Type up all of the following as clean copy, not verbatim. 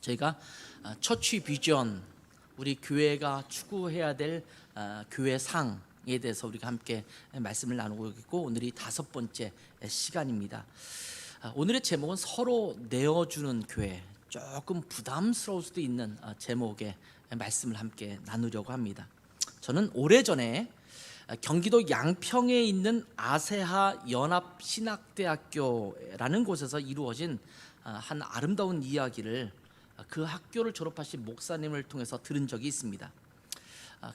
저희가 처치 비전, 우리 교회가 추구해야 될 교회 상에 대해서 우리가 함께 말씀을 나누고 있고, 오늘이 5번째 시간입니다. 오늘의 제목은 서로 내어주는 교회. 조금 부담스러울 수도 있는 제목의 말씀을 함께 나누려고 합니다. 저는 오래전에 경기도 양평에 있는 아세하 연합신학대학교라는 곳에서 이루어진 한 아름다운 이야기를 그 학교를 졸업하신 목사님을 통해서 들은 적이 있습니다.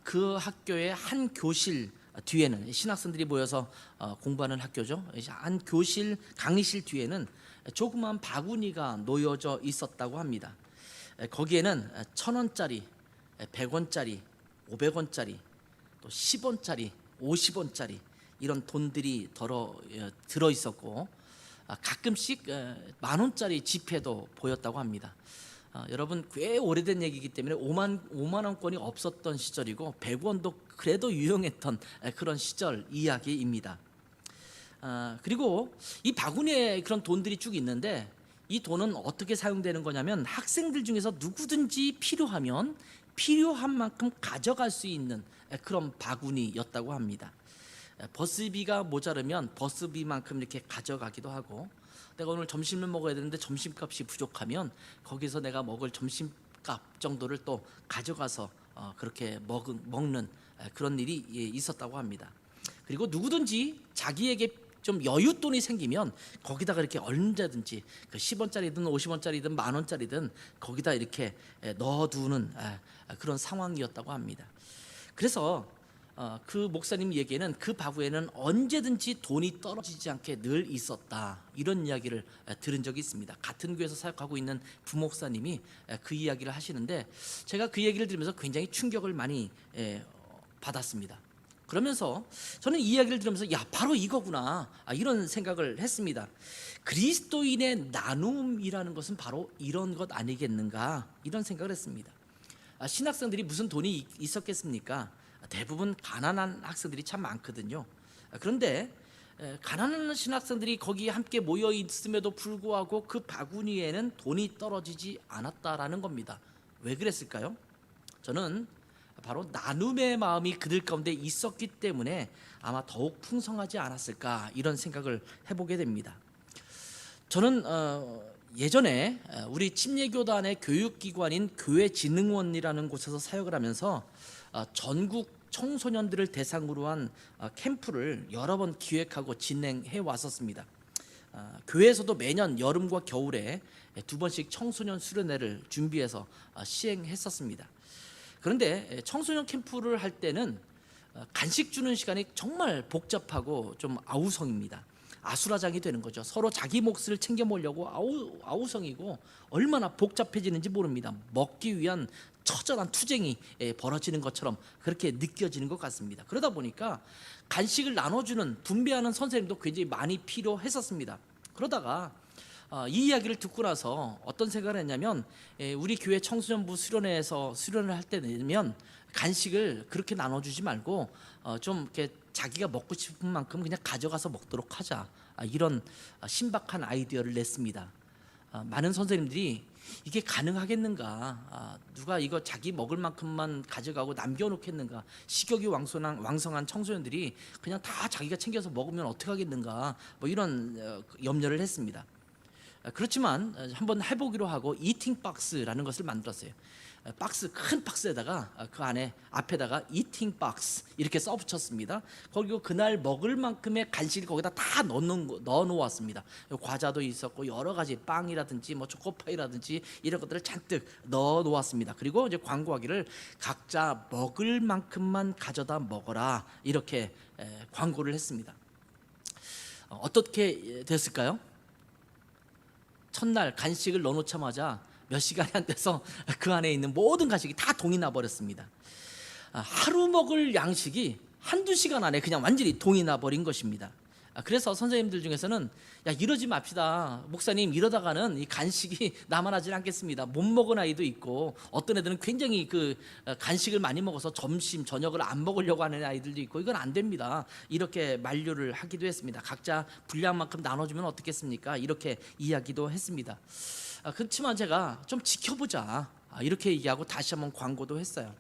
그 학교의 한 교실 뒤에는 신학생들이 모여서 공부하는 학교죠. 한 교실 강의실 뒤에는 조그만 바구니가 놓여져 있었다고 합니다. 거기에는 1,000원짜리, 100원짜리, 500원짜리, 또 10원짜리, 50원짜리 이런 돈들이 들어 있었고, 가끔씩 10,000원짜리 지폐도 보였다고 합니다. 여러분, 꽤 오래된 얘기이기 때문에 5만 원권이 없었던 시절이고 100원도 그래도 유용했던 그런 시절 이야기입니다. 그리고 이 바구니에 그런 돈들이 쭉 있는데, 이 돈은 어떻게 사용되는 거냐면 학생들 중에서 누구든지 필요하면 필요한 만큼 가져갈 수 있는 그런 바구니였다고 합니다. 버스비가 모자르면 버스비만큼 이렇게 가져가기도 하고, 내가 오늘 점심을 먹어야 되는데 점심값이 부족하면 거기서 내가 먹을 점심값 정도를 또 가져가서 그렇게 먹는 그런 일이 있었다고 합니다. 그리고 누구든지 자기에게 좀 여윳돈이 생기면 거기다가 이렇게 언제든지 그 10원짜리든 50원짜리든 10,000원짜리든 거기다 이렇게 넣어두는 그런 상황이었다고 합니다. 그래서 그 목사님 얘기에는 그 바구에는 언제든지 돈이 떨어지지 않게 늘 있었다, 이런 이야기를 들은 적이 있습니다. 같은 교회에서 사역하고 있는 부목사님이 그 이야기를 하시는데, 제가 그 얘기를 들으면서 굉장히 충격을 많이 받았습니다. 그러면서 저는 이 이야기를 들으면서 바로 이거구나, 이런 생각을 했습니다. 그리스도인의 나눔이라는 것은 바로 이런 것 아니겠는가, 이런 생각을 했습니다. 신학생들이 무슨 돈이 있었겠습니까? 대부분 가난한 학생들이 참 많거든요. 그런데 가난한 신학생들이 거기에 함께 모여 있음에도 불구하고 그 바구니에는 돈이 떨어지지 않았다라는 겁니다. 왜 그랬을까요? 저는 바로 나눔의 마음이 그들 가운데 있었기 때문에 아마 더욱 풍성하지 않았을까, 이런 생각을 해보게 됩니다. 저는 예전에 우리 침례교단의 교육기관인 교회진흥원이라는 곳에서 사역을 하면서 전국 청소년들을 대상으로 한 캠프를 여러 번 기획하고 진행해 왔었습니다. 교회에서도 매년 여름과 겨울에 2번씩 청소년 수련회를 준비해서 시행했었습니다. 그런데 청소년 캠프를 할 때는 간식 주는 시간이 정말 복잡하고 좀 아우성입니다. 아수라장이 되는 거죠. 서로 자기 몫을 챙겨 먹으려고 아우성이고 얼마나 복잡해지는지 모릅니다. 먹기 위한 처절한 투쟁이 벌어지는 것처럼 그렇게 느껴지는 것 같습니다. 그러다 보니까 간식을 나눠주는, 분배하는 선생님도 굉장히 많이 필요했었습니다. 그러다가 이 이야기를 듣고 나서 어떤 생각을 했냐면, 우리 교회 청소년부 수련회에서 수련을 할 때 되면 간식을 그렇게 나눠주지 말고 좀 이렇게 자기가 먹고 싶은 만큼 그냥 가져가서 먹도록 하자, 이런 신박한 아이디어를 냈습니다. 많은 선생님들이 이게 가능하겠는가, 누가 이거 자기 먹을 만큼만 가져가고 남겨놓겠는가, 식욕이 왕성한 청소년들이 그냥 다 자기가 챙겨서 먹으면 어떻게 하겠는가, 이런 염려를 했습니다. 그렇지만 한번 해보기로 하고 이팅 박스라는 것을 만들었어요. 큰 박스에다가 그 앞에다가 이팅 박스 이렇게 써붙였습니다. 그리고 그날 먹을 만큼의 간식을 거기다 다 넣어 놓았습니다. 과자도 있었고 여러 가지 빵이라든지 초코파이라든지 이런 것들을 잔뜩 넣어 놓았습니다. 그리고 이제 광고하기를 각자 먹을 만큼만 가져다 먹어라, 이렇게 광고를 했습니다. 어떻게 됐을까요? 첫날 간식을 넣어놓자마자 몇 시간이 안 돼서 그 안에 있는 모든 간식이 다 동이 나버렸습니다. 하루 먹을 양식이 한두 시간 안에 그냥 완전히 동이 나버린 것입니다. 그래서 선생님들 중에서는 야 이러지 맙시다 목사님, 이러다가는 이 간식이 남아나질 않겠습니다. 못 먹은 아이도 있고, 어떤 애들은 굉장히 그 간식을 많이 먹어서 점심 저녁을 안 먹으려고 하는 아이들도 있고, 이건 안 됩니다. 이렇게 만류를 하기도 했습니다. 각자 분량만큼 나눠주면 어떻겠습니까? 이렇게 이야기도 했습니다. 그렇지만 제가 좀 지켜보자 이렇게 얘기하고 다시 한번 광고도 했어요.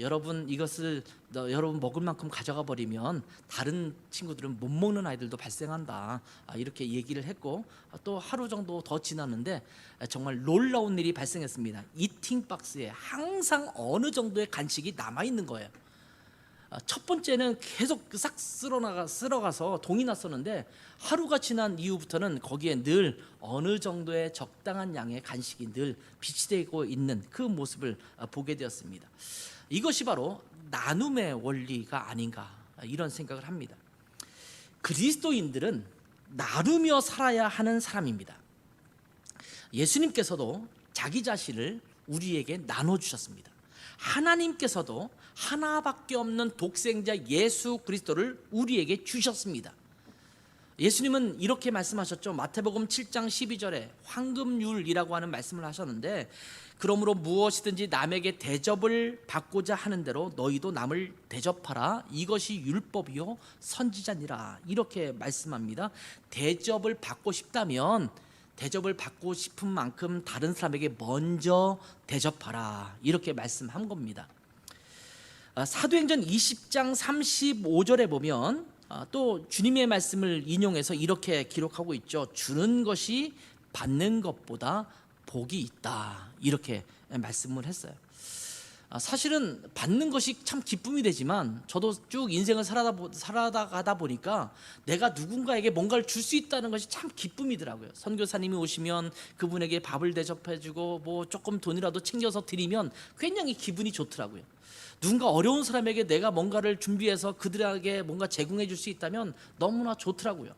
여러분 이것을 여러분 먹을 만큼 가져가 버리면 다른 친구들은 못 먹는 아이들도 발생한다 이렇게 얘기를 했고, 또 하루 정도 더 지났는데 정말 놀라운 일이 발생했습니다. 이팅 박스에 항상 어느 정도의 간식이 남아 있는 거예요. 첫 번째는 계속 싹 쓸어가서 동이 났었는데, 하루가 지난 이후부터는 거기에 늘 어느 정도의 적당한 양의 간식이 늘 비치되고 있는 그 모습을 보게 되었습니다. 이것이 바로 나눔의 원리가 아닌가 이런 생각을 합니다. 그리스도인들은 나누며 살아야 하는 사람입니다. 예수님께서도 자기 자신을 우리에게 나눠주셨습니다. 하나님께서도 하나밖에 없는 독생자 예수 그리스도를 우리에게 주셨습니다. 예수님은 이렇게 말씀하셨죠. 마태복음 7장 12절에 황금률이라고 하는 말씀을 하셨는데, 그러므로 무엇이든지 남에게 대접을 받고자 하는 대로 너희도 남을 대접하라. 이것이 율법이요 선지자니라. 이렇게 말씀합니다. 대접을 받고 싶다면 대접을 받고 싶은 만큼 다른 사람에게 먼저 대접하라. 이렇게 말씀한 겁니다. 사도행전 20장 35절에 보면 또 주님의 말씀을 인용해서 이렇게 기록하고 있죠. 주는 것이 받는 것보다 복이 있다. 이렇게 말씀을 했어요. 사실은 받는 것이 참 기쁨이 되지만, 저도 쭉 인생을 살아가다 보니까 내가 누군가에게 뭔가를 줄 수 있다는 것이 참 기쁨이더라고요. 선교사님이 오시면 그분에게 밥을 대접해주고 뭐 조금 돈이라도 챙겨서 드리면 굉장히 기분이 좋더라고요. 누군가 어려운 사람에게 내가 뭔가를 준비해서 그들에게 뭔가 제공해 줄 수 있다면 너무나 좋더라고요.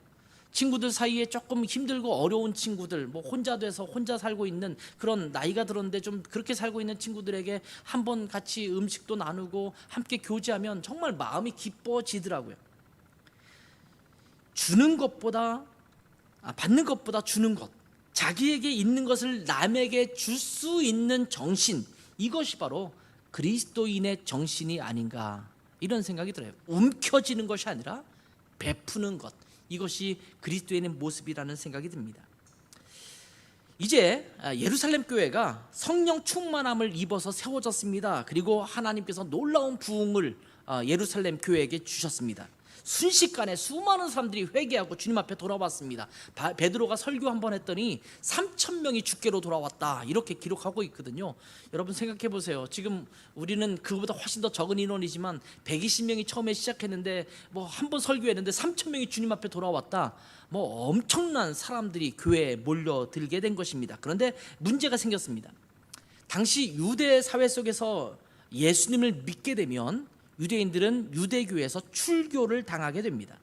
친구들 사이에 조금 힘들고 어려운 친구들, 뭐 혼자 돼서 혼자 살고 있는 그런 나이가 들었는데 좀 그렇게 살고 있는 친구들에게 한번 같이 음식도 나누고 함께 교제하면 정말 마음이 기뻐지더라고요. 주는 것보다 받는 것보다 주는 것, 자기에게 있는 것을 남에게 줄 수 있는 정신, 이것이 바로 그리스도인의 정신이 아닌가 이런 생각이 들어요. 움켜쥐는 것이 아니라 베푸는 것, 이것이 그리스도인의 모습이라는 생각이 듭니다. 이제 예루살렘 교회가 성령 충만함을 입어서 세워졌습니다. 그리고 하나님께서 놀라운 부흥을 예루살렘 교회에게 주셨습니다. 순식간에 수많은 사람들이 회개하고 주님 앞에 돌아왔습니다. 베드로가 설교 한번 했더니 3,000명이 주께로 돌아왔다 이렇게 기록하고 있거든요. 여러분 생각해 보세요. 지금 우리는 그보다 훨씬 더 적은 인원이지만 120명이 처음에 시작했는데 뭐 한 번 설교했는데 3,000명이 주님 앞에 돌아왔다. 뭐 엄청난 사람들이 교회에 몰려들게 된 것입니다. 그런데 문제가 생겼습니다. 당시 유대 사회 속에서 예수님을 믿게 되면 유대인들은 유대교에서 출교를 당하게 됩니다.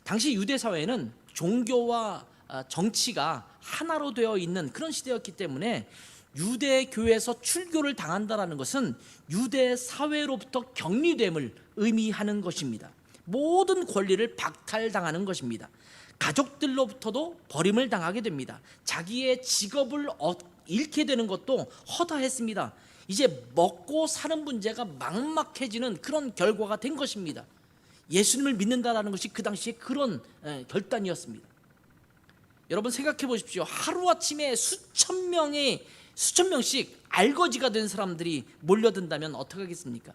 당시 유대 사회는 종교와 정치가 하나로 되어 있는 그런 시대였기 때문에 유대교에서 출교를 당한다는 것은 유대 사회로부터 격리됨을 의미하는 것입니다. 모든 권리를 박탈당하는 것입니다. 가족들로부터도 버림을 당하게 됩니다. 자기의 직업을 잃게 되는 것도 허다했습니다. 이제 먹고 사는 문제가 막막해지는 그런 결과가 된 것입니다. 예수님을 믿는다라는 것이 그 당시에 그런 결단이었습니다. 여러분 생각해 보십시오. 하루아침에 수천 명씩 알거지가 된 사람들이 몰려든다면 어떻게 하겠습니까?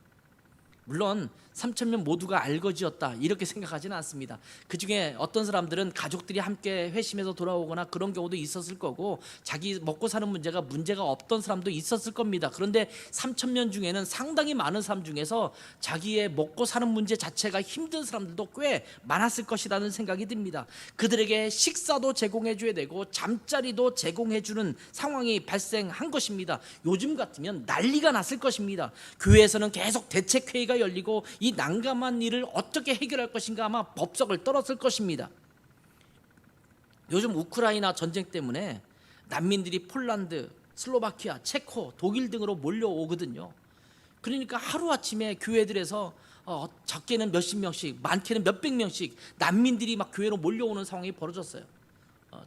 물론 3,000명 모두가 알거지였다 이렇게 생각하지는 않습니다. 그 중에 어떤 사람들은 가족들이 함께 회심해서 돌아오거나 그런 경우도 있었을 거고, 자기 먹고 사는 문제가 없던 사람도 있었을 겁니다. 그런데 3,000명 중에는 상당히 많은 사람 중에서 자기의 먹고 사는 문제 자체가 힘든 사람들도 꽤 많았을 것이라는 생각이 듭니다. 그들에게 식사도 제공해 줘야 되고 잠자리도 제공해 주는 상황이 발생한 것입니다. 요즘 같으면 난리가 났을 것입니다. 교회에서는 계속 대책회의가 열리고 이 난감한 일을 어떻게 해결할 것인가 아마 법석을 떨었을 것입니다. 요즘 우크라이나 전쟁 때문에 난민들이 폴란드, 슬로바키아, 체코, 독일 등으로 몰려오거든요. 그러니까 하루아침에 교회들에서 적게는 몇십 명씩, 많게는 몇백 명씩 난민들이 막 교회로 몰려오는 상황이 벌어졌어요.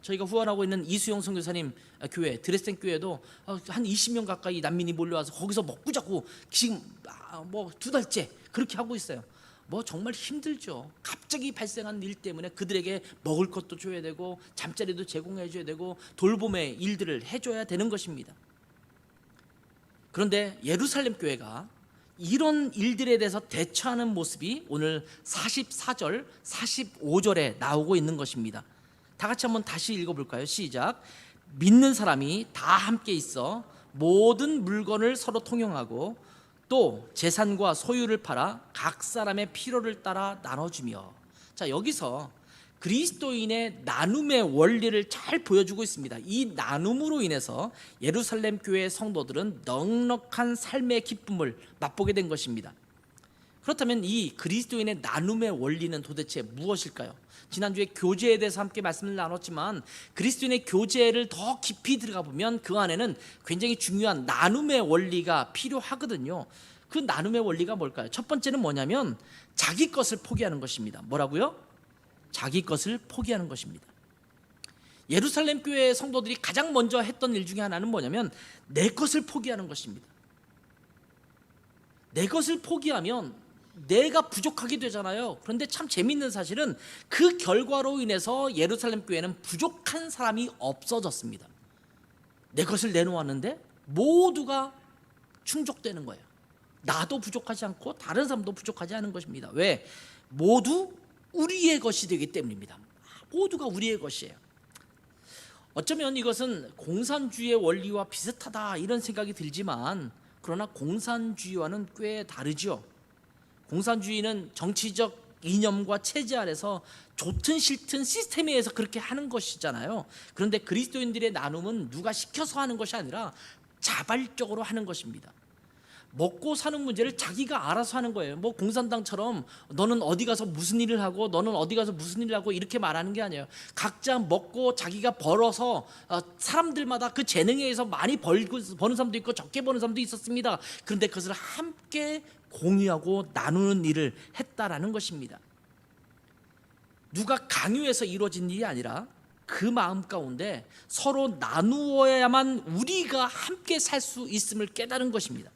저희가 후원하고 있는 이수영 선교사님 교회, 드레스덴 교회도 한 20명 가까이 난민이 몰려와서 거기서 먹고 자고 지금 뭐 2달째 그렇게 하고 있어요. 뭐 정말 힘들죠. 갑자기 발생한 일 때문에 그들에게 먹을 것도 줘야 되고 잠자리도 제공해 줘야 되고 돌봄의 일들을 해줘야 되는 것입니다. 그런데 예루살렘 교회가 이런 일들에 대해서 대처하는 모습이 오늘 44절, 45절에 나오고 있는 것입니다. 다 같이 한번 다시 읽어볼까요? 시작. 믿는 사람이 다 함께 있어 모든 물건을 서로 통용하고 또 재산과 소유를 팔아 각 사람의 필요를 따라 나눠주며. 자, 여기서 그리스도인의 나눔의 원리를 잘 보여주고 있습니다. 이 나눔으로 인해서 예루살렘 교회의 성도들은 넉넉한 삶의 기쁨을 맛보게 된 것입니다. 그렇다면 이 그리스도인의 나눔의 원리는 도대체 무엇일까요? 지난주에 교제에 대해서 함께 말씀을 나눴지만 그리스도인의 교제를 더 깊이 들어가 보면 그 안에는 굉장히 중요한 나눔의 원리가 필요하거든요. 그 나눔의 원리가 뭘까요? 첫 번째는 뭐냐면 자기 것을 포기하는 것입니다. 뭐라고요? 자기 것을 포기하는 것입니다. 예루살렘 교회의 성도들이 가장 먼저 했던 일 중에 하나는 뭐냐면 내 것을 포기하는 것입니다. 내 것을 포기하면 내가 부족하게 되잖아요. 그런데 참 재미있는 사실은 그 결과로 인해서 예루살렘 교회는 부족한 사람이 없어졌습니다. 내 것을 내놓았는데 모두가 충족되는 거예요. 나도 부족하지 않고 다른 사람도 부족하지 않은 것입니다. 왜? 모두 우리의 것이 되기 때문입니다. 모두가 우리의 것이에요. 어쩌면 이것은 공산주의의 원리와 비슷하다 이런 생각이 들지만 그러나 공산주의와는 꽤 다르죠. 공산주의는 정치적 이념과 체제 아래서 좋든 싫든 시스템에 의해서 그렇게 하는 것이잖아요. 그런데 그리스도인들의 나눔은 누가 시켜서 하는 것이 아니라 자발적으로 하는 것입니다. 먹고 사는 문제를 자기가 알아서 하는 거예요. 뭐 공산당처럼 너는 어디 가서 무슨 일을 하고 너는 어디 가서 무슨 일을 하고 이렇게 말하는 게 아니에요. 각자 먹고 자기가 벌어서 사람들마다 그 재능에 의해서 많이 버는 사람도 있고 적게 버는 사람도 있었습니다. 그런데 그것을 함께 공유하고 나누는 일을 했다라는 것입니다. 누가 강요해서 이루어진 일이 아니라 그 마음 가운데 서로 나누어야만 우리가 함께 살 수 있음을 깨달은 것입니다.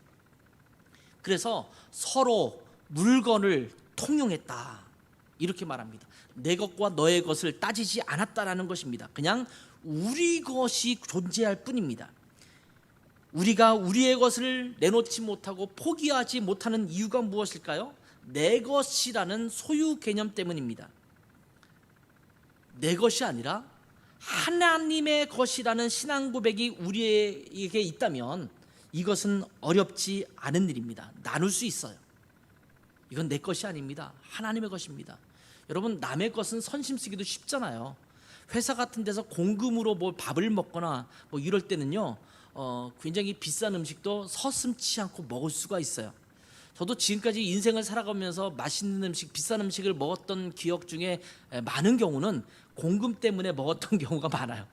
그래서 서로 물건을 통용했다 이렇게 말합니다. 내 것과 너의 것을 따지지 않았다라는 것입니다. 그냥 우리 것이 존재할 뿐입니다. 우리가 우리의 것을 내놓지 못하고 포기하지 못하는 이유가 무엇일까요? 내 것이라는 소유 개념 때문입니다. 내 것이 아니라 하나님의 것이라는 신앙 고백이 우리에게 있다면 이것은 어렵지 않은 일입니다. 나눌 수 있어요. 이건 내 것이 아닙니다. 하나님의 것입니다. 여러분, 남의 것은 선심 쓰기도 쉽잖아요. 회사 같은 데서 공금으로 뭐 밥을 먹거나 뭐 이럴 때는요 굉장히 비싼 음식도 서슴지 않고 먹을 수가 있어요. 저도 지금까지 인생을 살아가면서 맛있는 음식, 비싼 음식을 먹었던 기억 중에 많은 경우는 공금 때문에 먹었던 경우가 많아요.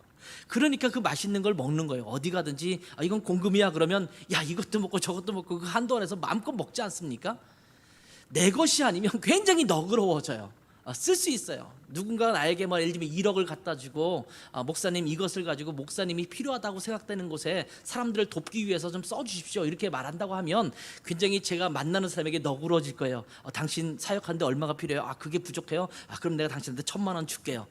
그러니까 그 맛있는 걸 먹는 거예요. 어디 가든지 이건 공금이야 그러면 야 이것도 먹고 저것도 먹고 그 한도 안에서 마음껏 먹지 않습니까? 내 것이 아니면 굉장히 너그러워져요. 쓸 수 있어요. 누군가 나에게 뭐 예를 들면 1억을 갖다 주고 목사님 이것을 가지고 목사님이 필요하다고 생각되는 곳에 사람들을 돕기 위해서 좀 써주십시오 이렇게 말한다고 하면 굉장히 제가 만나는 사람에게 너그러워질 거예요. 당신 사역하는데 얼마가 필요해요? 그게 부족해요? 그럼 내가 당신한테 1,000만 원 줄게요.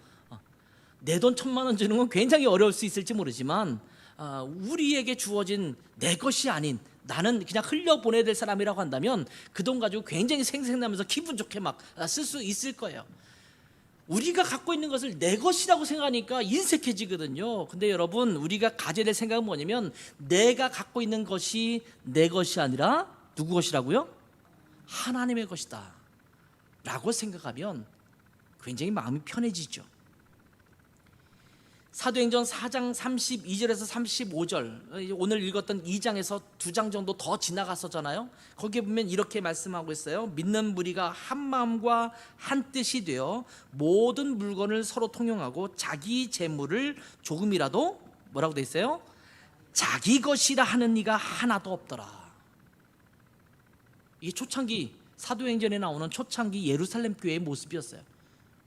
내 돈 1,000만 원 주는 건 굉장히 어려울 수 있을지 모르지만 우리에게 주어진 내 것이 아닌 나는 그냥 흘려보내야 될 사람이라고 한다면 그 돈 가지고 굉장히 생생나면서 기분 좋게 막 쓸 수 있을 거예요. 우리가 갖고 있는 것을 내 것이라고 생각하니까 인색해지거든요. 근데 여러분, 우리가 가져야 될 생각은 뭐냐면 내가 갖고 있는 것이 내 것이 아니라 누구 것이라고요? 하나님의 것이다 라고 생각하면 굉장히 마음이 편해지죠. 사도행전 4장 32절에서 35절 오늘 읽었던 2장에서 2장 정도 더 지나갔었잖아요. 거기에 보면 이렇게 말씀하고 있어요. 믿는 무리가 한 마음과 한 뜻이 되어 모든 물건을 서로 통용하고 자기 재물을 조금이라도 뭐라고 돼 있어요? 자기 것이라 하는 이가 하나도 없더라. 이게 초창기 사도행전에 나오는 초창기 예루살렘 교회의 모습이었어요.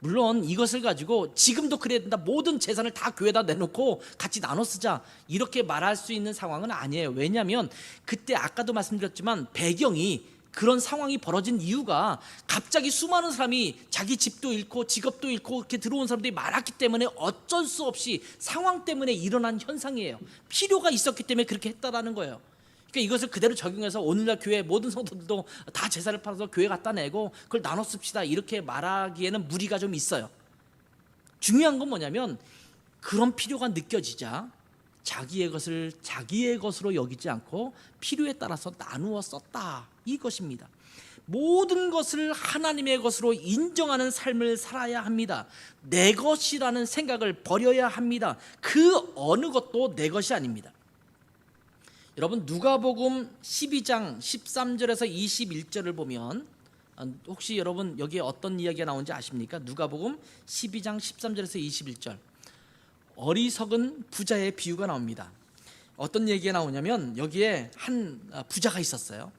물론 이것을 가지고 지금도 그래야 된다, 모든 재산을 다 교회에다 내놓고 같이 나눠 쓰자, 이렇게 말할 수 있는 상황은 아니에요. 왜냐하면 그때 아까도 말씀드렸지만 배경이, 그런 상황이 벌어진 이유가 갑자기 수많은 사람이 자기 집도 잃고 직업도 잃고 이렇게 들어온 사람들이 많았기 때문에 어쩔 수 없이 상황 때문에 일어난 현상이에요. 필요가 있었기 때문에 그렇게 했다라는 거예요. 그러니까 이것을 그대로 적용해서 오늘날 교회 모든 성도들도 다 재산을 팔아서 교회 갖다 내고 그걸 나눠 씁시다, 이렇게 말하기에는 무리가 좀 있어요. 중요한 건 뭐냐면 그런 필요가 느껴지자 자기의 것을 자기의 것으로 여기지 않고 필요에 따라서 나누어 썼다, 이것입니다. 모든 것을 하나님의 것으로 인정하는 삶을 살아야 합니다. 내 것이라는 생각을 버려야 합니다. 그 어느 것도 내 것이 아닙니다. 여러분, 누가복음 12장 13절에서 21절을 보면 혹시 여러분 여기에 어떤 이야기가 나오는지 아십니까? 누가복음 12장 13절에서 21절, 어리석은 부자의 비유가 나옵니다. 어떤 얘기가 나오냐면 여기에 한 부자가 있었어요.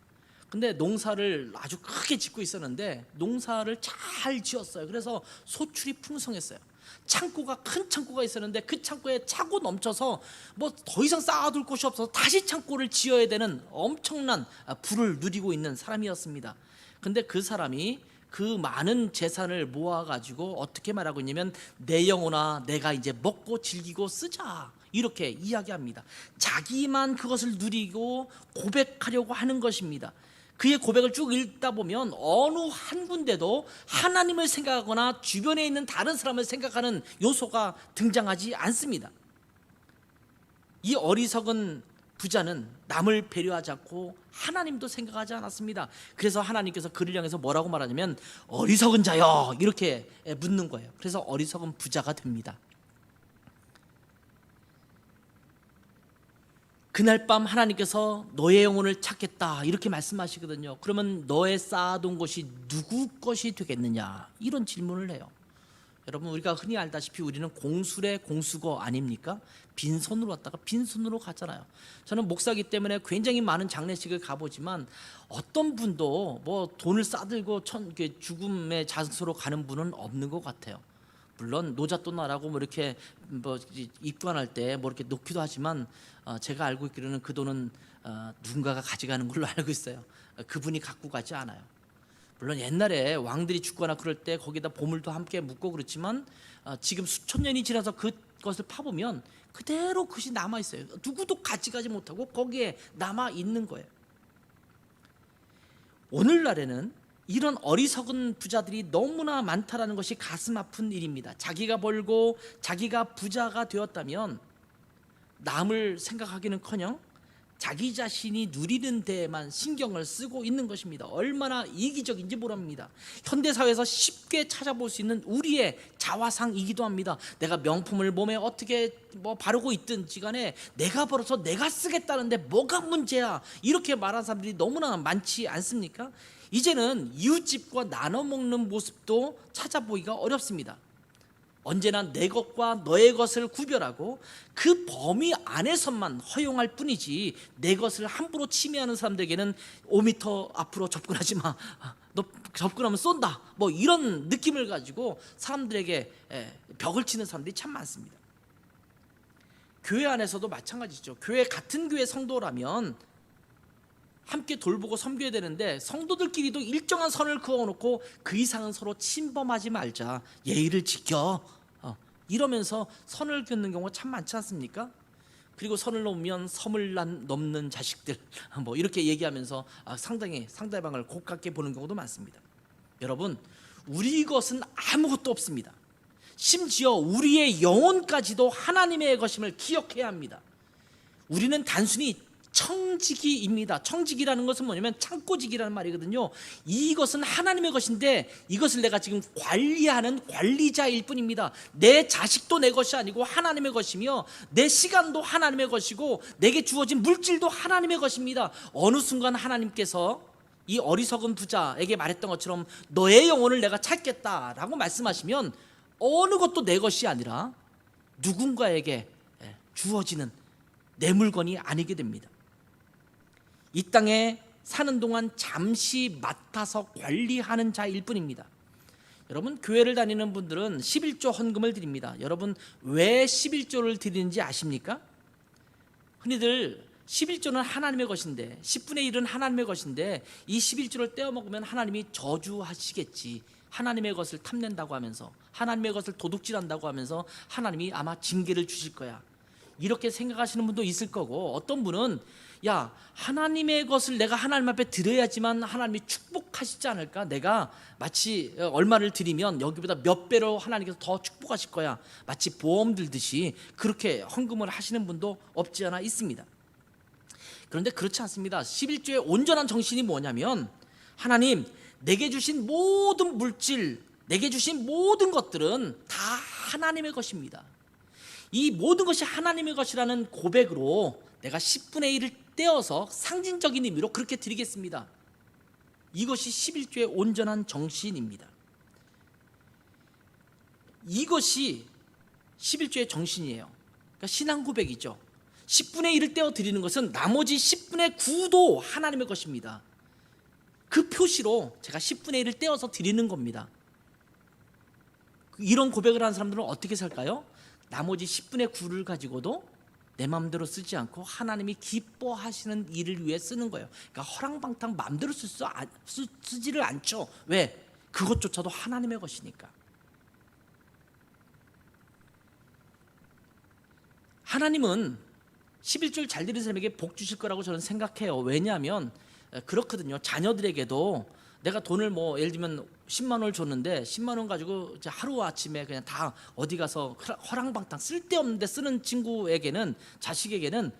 근데 농사를 아주 크게 짓고 있었는데 농사를 잘 지었어요. 그래서 소출이 풍성했어요. 창고가, 큰 창고가 있었는데 그 창고에 차고 넘쳐서 뭐 더 이상 쌓아둘 곳이 없어서 다시 창고를 지어야 되는 엄청난 부를 누리고 있는 사람이었습니다. 근데 그 사람이 그 많은 재산을 모아가지고 어떻게 말하고 있냐면 내 영혼아, 내가 이제 먹고 즐기고 쓰자, 이렇게 이야기합니다. 자기만 그것을 누리고 고백하려고 하는 것입니다. 그의 고백을 쭉 읽다 보면 어느 한 군데도 하나님을 생각하거나 주변에 있는 다른 사람을 생각하는 요소가 등장하지 않습니다. 이 어리석은 부자는 남을 배려하지 않고 하나님도 생각하지 않았습니다. 그래서 하나님께서 그를 향해서 뭐라고 말하냐면 어리석은 자여, 이렇게 묻는 거예요. 그래서 어리석은 부자가 됩니다. 그날 밤 하나님께서 너의 영혼을 찾겠다, 이렇게 말씀하시거든요. 그러면 너의 쌓아둔 것이 누구 것이 되겠느냐, 이런 질문을 해요. 여러분, 우리가 흔히 알다시피 우리는 공술의 공수거 아닙니까? 빈손으로 왔다가 빈손으로 가잖아요. 저는 목사기 때문에 굉장히 많은 장례식을 가보지만 어떤 분도 뭐 돈을 싸들고 죽음의 장소로 가는 분은 없는 것 같아요. 물론 노잣돈 나라고 뭐 이렇게 뭐 입관할 때 뭐 이렇게 놓기도 하지만 제가 알고 있기로는 그 돈은 누군가가 가져가는 걸로 알고 있어요. 그분이 갖고 가지 않아요. 물론 옛날에 왕들이 죽거나 그럴 때 거기다 보물도 함께 묻고 그렇지만 지금 수천 년이 지나서 그것을 파보면 그대로 그것이 남아 있어요. 누구도 가져가지 못하고 거기에 남아 있는 거예요. 오늘날에는 이런 어리석은 부자들이 너무나 많다라는 것이 가슴 아픈 일입니다. 자기가 벌고 자기가 부자가 되었다면 남을 생각하기는커녕 자기 자신이 누리는 데에만 신경을 쓰고 있는 것입니다. 얼마나 이기적인지 모릅니다. 현대사회에서 쉽게 찾아볼 수 있는 우리의 자화상이기도 합니다. 내가 명품을 몸에 어떻게 바르고 있든지 간에 내가 벌어서 내가 쓰겠다는데 뭐가 문제야, 이렇게 말하는 사람들이 너무나 많지 않습니까? 이제는 이웃집과 나눠 먹는 모습도 찾아보기가 어렵습니다. 언제나 내 것과 너의 것을 구별하고 그 범위 안에서만 허용할 뿐이지 내 것을 함부로 침해하는 사람들에게는 5m 앞으로 접근하지 마, 너 접근하면 쏜다, 뭐 이런 느낌을 가지고 사람들에게 벽을 치는 사람들이 참 많습니다. 교회 안에서도 마찬가지죠. 교회 같은 교회 성도라면 함께 돌보고 섬겨야 되는데 성도들끼리도 일정한 선을 그어놓고 그 이상은 서로 침범하지 말자, 예의를 지켜, 이러면서 선을 긋는 경우가 참 많지 않습니까? 그리고 선을 넘으면 섬을 넘는 자식들, 뭐 이렇게 얘기하면서 상당히 상대방을 고깝게 보는 경우도 많습니다. 여러분, 우리 것은 아무것도 없습니다. 심지어 우리의 영혼까지도 하나님의 것임을 기억해야 합니다. 우리는 단순히 청지기입니다. 청지기라는 것은 뭐냐면 창고지기라는 말이거든요. 이것은 하나님의 것인데 이것을 내가 지금 관리하는 관리자일 뿐입니다. 내 자식도 내 것이 아니고 하나님의 것이며 내 시간도 하나님의 것이고 내게 주어진 물질도 하나님의 것입니다. 어느 순간 하나님께서 이 어리석은 부자에게 말했던 것처럼 너의 영혼을 내가 찾겠다라고 말씀하시면 어느 것도 내 것이 아니라 누군가에게 주어지는 내 물건이 아니게 됩니다. 이 땅에 사는 동안 잠시 맡아서 관리하는 자일 뿐입니다. 여러분, 교회를 다니는 분들은 11조 헌금을 드립니다. 여러분, 왜 11조를 드리는지 아십니까? 흔히들 11조는 하나님의 것인데, 10분의 1은 하나님의 것인데 이 11조를 떼어 먹으면 하나님이 저주하시겠지, 하나님의 것을 탐낸다고 하면서, 하나님의 것을 도둑질한다고 하면서 하나님이 아마 징계를 주실 거야, 이렇게 생각하시는 분도 있을 거고, 어떤 분은 야, 하나님의 것을 내가 하나님 앞에 드려야지만 하나님이 축복하시지 않을까, 내가 마치 얼마를 드리면 여기보다 몇 배로 하나님께서 더 축복하실 거야, 마치 보험 들듯이 그렇게 헌금을 하시는 분도 없지 않아 있습니다. 그런데 그렇지 않습니다. 11조의 온전한 정신이 뭐냐면, 하나님, 내게 주신 모든 물질, 내게 주신 모든 것들은 다 하나님의 것입니다. 이 모든 것이 하나님의 것이라는 고백으로 내가 10분의 1을 떼어서 상징적인 의미로 그렇게 드리겠습니다. 이것이 11조의 온전한 정신입니다. 이것이 11조의 정신이에요. 그러니까 신앙 고백이죠. 10분의 1을 떼어 드리는 것은 나머지 10분의 9도 하나님의 것입니다. 그 표시로 제가 10분의 1을 떼어서 드리는 겁니다. 이런 고백을 하는 사람들은 어떻게 살까요? 나머지 10분의 9를 가지고도 내 마음대로 쓰지 않고 하나님이 기뻐하시는 일을 위해 쓰는 거예요. 그러니까 허랑방탕 마음대로 쓰지를 않죠. 왜? 그것조차도 하나님의 것이니까. 하나님은 11조를 잘 드리는 사람에게 복 주실 거라고 저는 생각해요. 왜냐하면 그렇거든요. 자녀들에게도 내가 돈을 예를 들면 10만 원을 줬는데 10만 원 가지고 하루아침에 그냥 다 어디 가서 허랑방탕 쓸데없는데 쓰는 친구에게는, 자식에게는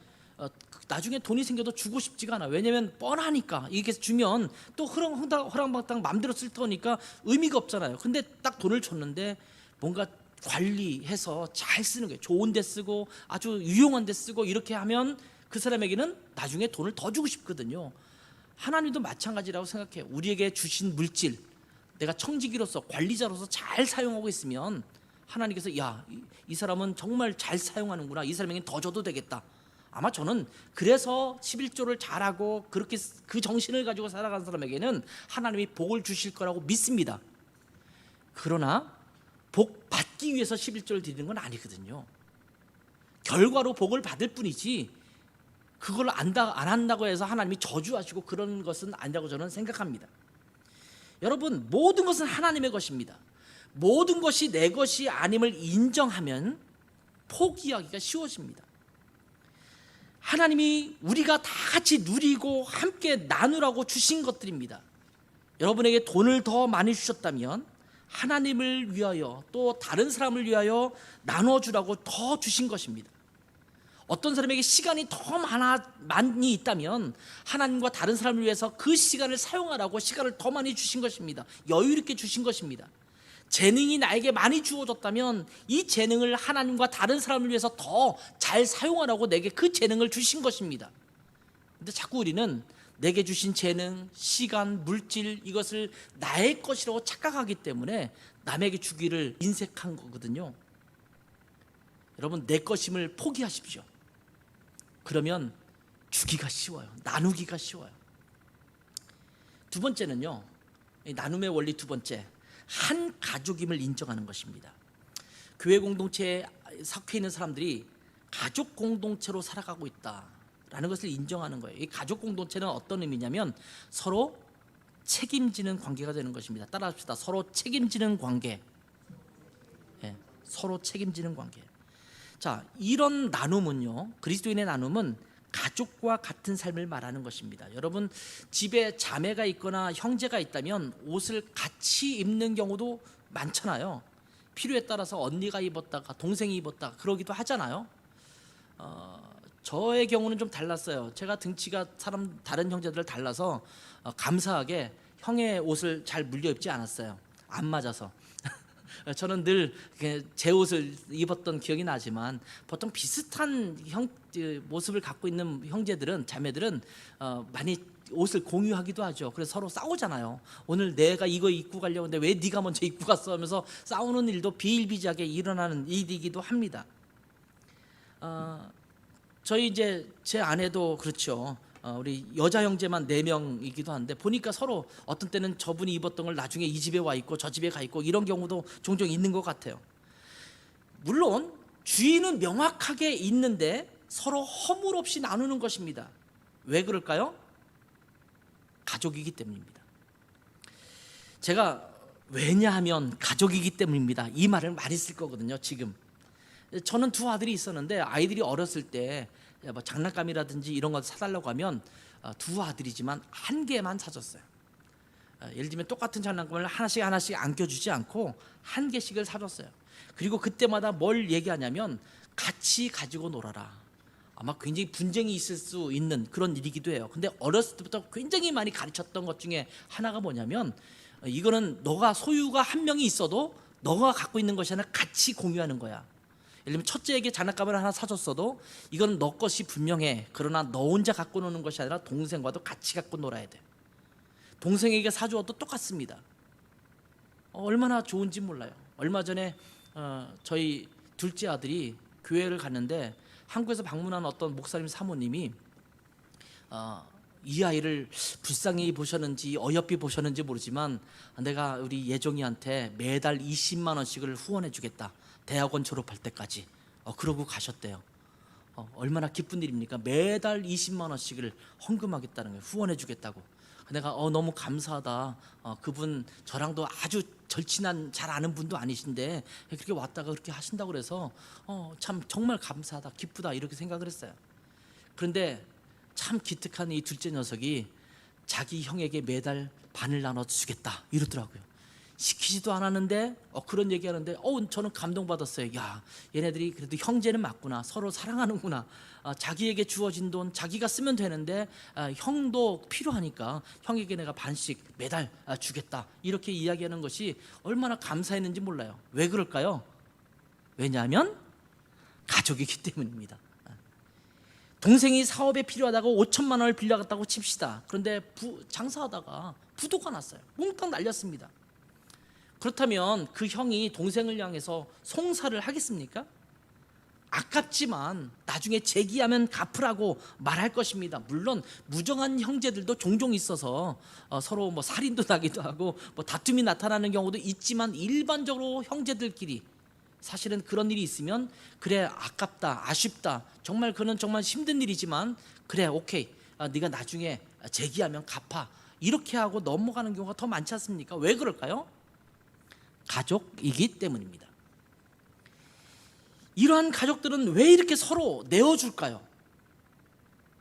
나중에 돈이 생겨도 주고 싶지가 않아. 왜냐하면 뻔하니까, 이렇게 주면 또 허랑방탕 맘대로 쓸 거니까 의미가 없잖아요. 근데 딱 돈을 줬는데 뭔가 관리해서 잘 쓰는 거예요. 좋은 데 쓰고 아주 유용한 데 쓰고, 이렇게 하면 그 사람에게는 나중에 돈을 더 주고 싶거든요. 하나님도 마찬가지라고 생각해요. 우리에게 주신 물질, 내가 청지기로서, 관리자로서 잘 사용하고 있으면 하나님께서 야, 이 사람은 정말 잘 사용하는구나, 이 사람에게 더 줘도 되겠다. 아마 저는 그래서 11조를 잘하고 그렇게 그 정신을 가지고 살아가는 사람에게는 하나님이 복을 주실 거라고 믿습니다. 그러나 복 받기 위해서 11조를 드리는 건 아니거든요. 결과로 복을 받을 뿐이지 그걸 안 한다고 해서 하나님이 저주하시고 그런 것은 아니라고 저는 생각합니다. 여러분, 모든 것은 하나님의 것입니다. 모든 것이 내 것이 아님을 인정하면 포기하기가 쉬워집니다. 하나님이 우리가 다 같이 누리고 함께 나누라고 주신 것들입니다. 여러분에게 돈을 더 많이 주셨다면 하나님을 위하여 또 다른 사람을 위하여 나눠주라고 더 주신 것입니다. 어떤 사람에게 시간이 더 많이 있다면 하나님과 다른 사람을 위해서 그 시간을 사용하라고 시간을 더 많이 주신 것입니다. 여유 있게 주신 것입니다. 재능이 나에게 많이 주어졌다면 이 재능을 하나님과 다른 사람을 위해서 더 잘 사용하라고 내게 그 재능을 주신 것입니다. 근데 자꾸 우리는 내게 주신 재능, 시간, 물질, 이것을 나의 것이라고 착각하기 때문에 남에게 주기를 인색한 거거든요. 여러분, 내 것임을 포기하십시오. 그러면 주기가 쉬워요. 나누기가 쉬워요. 두 번째는요, 나눔의 원리 두 번째, 한 가족임을 인정하는 것입니다. 교회 공동체에 속해 있는 사람들이 가족 공동체로 살아가고 있다라는 것을 인정하는 거예요. 이 가족 공동체는 어떤 의미냐면 서로 책임지는 관계가 되는 것입니다. 따라합시다. 서로 책임지는 관계. 네, 서로 책임지는 관계. 자, 이런 나눔은요, 그리스도인의 나눔은 가족과 같은 삶을 말하는 것입니다. 여러분, 집에 자매가 있거나 형제가 있다면 옷을 같이 입는 경우도 많잖아요. 필요에 따라서 언니가 입었다가 동생이 입었다가 그러기도 하잖아요. 저의 경우는 좀 달랐어요. 제가 등치가 다른 형제들 달라서 감사하게 형의 옷을 잘 물려 입지 않았어요. 안 맞아서. 저는 늘 제 옷을 입었던 기억이 나지만 보통 비슷한 모습을 갖고 있는 형제들은, 자매들은 많이 옷을 공유하기도 하죠. 그래서 서로 싸우잖아요. 오늘 내가 이거 입고 가려고 했는데 왜 네가 먼저 입고 갔어 하면서 싸우는 일도 비일비재하게 일어나는 일이기도 합니다. 저희 이제 제 아내도 그렇죠. 우리 여자 형제만 4명이기도 한데 보니까 서로 어떤 때는 저분이 입었던 걸 나중에 이 집에 와 있고 저 집에 가 있고 이런 경우도 종종 있는 것 같아요. 물론 주인은 명확하게 있는데 서로 허물 없이 나누는 것입니다. 왜 그럴까요? 가족이기 때문입니다. 제가 왜냐하면 가족이기 때문입니다, 이 말을 많이 쓸 거거든요. 지금 저는 2 아들이 있었는데 아이들이 어렸을 때 뭐 장난감이라든지 이런 거 사달라고 하면 2 아들이지만 1개만 사줬어요. 예를 들면 똑같은 장난감을 하나씩 안겨주지 않고 1개씩을 사줬어요. 그리고 그때마다 뭘 얘기하냐면 같이 가지고 놀아라. 아마 굉장히 분쟁이 있을 수 있는 그런 일이기도 해요. 근데 어렸을 때부터 굉장히 많이 가르쳤던 것 중에 하나가 뭐냐면 이거는 너가 소유가 1명이 있어도 너가 갖고 있는 것이 아니라 같이 공유하는 거야. 예를 들면 첫째에게 장난감을 하나 사줬어도 이건 너 것이 분명해. 그러나 너 혼자 갖고 노는 것이 아니라 동생과도 같이 갖고 놀아야 돼. 동생에게 사주어도 똑같습니다. 얼마나 좋은지 몰라요. 얼마 전에 저희 둘째 아들이 교회를 갔는데 한국에서 방문한 어떤 목사님 사모님이 이 아이를 불쌍히 보셨는지 어여삐 보셨는지 모르지만 내가 우리 예종이한테 매달 20만 원씩을 후원해 주겠다, 대학원 졸업할 때까지. 그러고 가셨대요. 얼마나 기쁜 일입니까? 매달 20만 원씩을 헌금하겠다는 거예요. 후원해 주겠다고. 내가 너무 감사하다. 그분 저랑도 아주 절친한 잘 아는 분도 아니신데 그렇게 왔다가 그렇게 하신다고 그래서 참 정말 감사하다, 기쁘다 이렇게 생각을 했어요. 그런데 참 기특한 이 둘째 녀석이 자기 형에게 매달 반을 나눠 주겠다 이러더라고요. 시키지도 않았는데 그런 얘기하는데 저는 감동받았어요. 야, 얘네들이 그래도 형제는 맞구나, 서로 사랑하는구나. 자기에게 주어진 돈 자기가 쓰면 되는데 형도 필요하니까 형에게 내가 반씩 매달 주겠다 이렇게 이야기하는 것이 얼마나 감사했는지 몰라요. 왜 그럴까요? 왜냐하면 가족이기 때문입니다. 동생이 사업에 필요하다고 5천만 원을 빌려갔다고 칩시다. 그런데 장사하다가 부도가 났어요. 몽땅 날렸습니다. 그렇다면 그 형이 동생을 향해서 송사를 하겠습니까? 아깝지만 나중에 재기하면 갚으라고 말할 것입니다. 물론 무정한 형제들도 종종 있어서 서로 뭐 살인도 나기도 하고 뭐 다툼이 나타나는 경우도 있지만 일반적으로 형제들끼리 사실은 그런 일이 있으면 그래, 아깝다, 아쉽다, 정말 그는 정말 힘든 일이지만 그래, 오케이, 네가 나중에 재기하면 갚아, 이렇게 하고 넘어가는 경우가 더 많지 않습니까? 왜 그럴까요? 가족이기 때문입니다. 이러한 가족들은 왜 이렇게 서로 내어줄까요?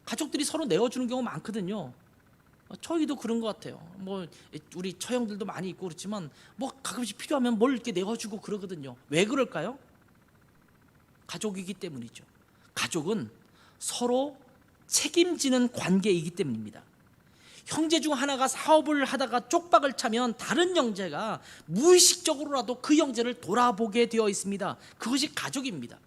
가족들이 서로 내어주는 경우 많거든요. 저희도 그런 것 같아요. 뭐 우리 처형들도 많이 있고 그렇지만 뭐 가끔씩 필요하면 뭘 이렇게 내어주고 그러거든요. 왜 그럴까요? 가족이기 때문이죠. 가족은 서로 책임지는 관계이기 때문입니다. 형제 중 하나가 사업을 하다가 쪽박을 차면 다른 형제가 무의식적으로라도 그 형제를 돌아보게 되어 있습니다. 그것이 가족입니다.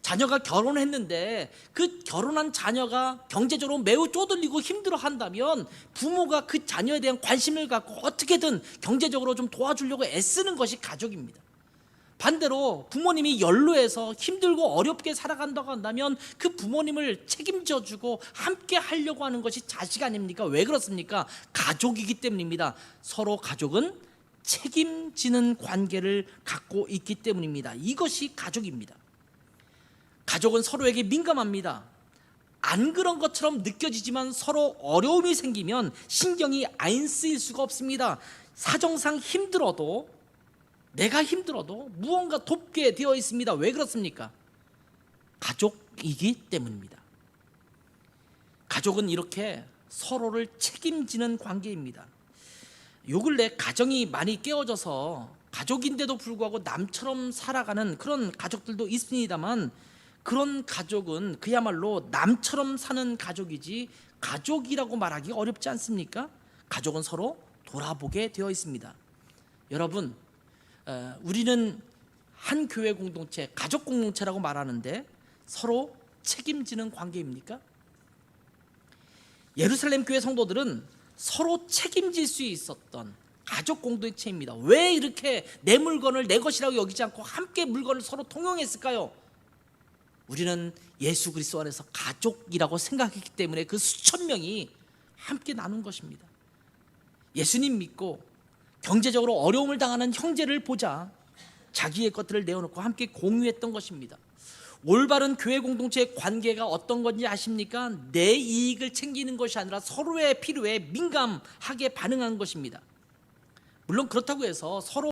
자녀가 결혼했는데 그 결혼한 자녀가 경제적으로 매우 쪼들리고 힘들어 한다면 부모가 그 자녀에 대한 관심을 갖고 어떻게든 경제적으로 좀 도와주려고 애쓰는 것이 가족입니다. 반대로 부모님이 연로해서 힘들고 어렵게 살아간다고 한다면 그 부모님을 책임져 주고 함께 하려고 하는 것이 자식 아닙니까? 왜 그렇습니까? 가족이기 때문입니다. 서로 가족은 책임지는 관계를 갖고 있기 때문입니다. 이것이 가족입니다. 가족은 서로에게 민감합니다. 안 그런 것처럼 느껴지지만 서로 어려움이 생기면 신경이 안 쓰일 수가 없습니다. 사정상 힘들어도, 내가 힘들어도 무언가 돕게 되어 있습니다. 왜 그렇습니까? 가족이기 때문입니다. 가족은 이렇게 서로를 책임지는 관계입니다. 요 근래 가정이 많이 깨어져서 가족인데도 불구하고 남처럼 살아가는 그런 가족들도 있습니다만, 그런 가족은 그야말로 남처럼 사는 가족이지 가족이라고 말하기 어렵지 않습니까? 가족은 서로 돌아보게 되어 있습니다. 여러분, 우리는 한 교회 공동체, 가족 공동체라고 말하는데 서로 책임지는 관계입니까? 예루살렘 교회 성도들은 서로 책임질 수 있었던 가족 공동체입니다. 왜 이렇게 내 물건을 내 것이라고 여기지 않고 함께 물건을 서로 통용했을까요? 우리는 예수 그리스도 안에서 가족이라고 생각했기 때문에 그 수천 명이 함께 나눈 것입니다. 예수님 믿고 경제적으로 어려움을 당하는 형제를 보자 자기의 것들을 내어놓고 함께 공유했던 것입니다. 올바른 교회 공동체의 관계가 어떤 건지 아십니까? 내 이익을 챙기는 것이 아니라 서로의 필요에 민감하게 반응한 것입니다. 물론 그렇다고 해서 서로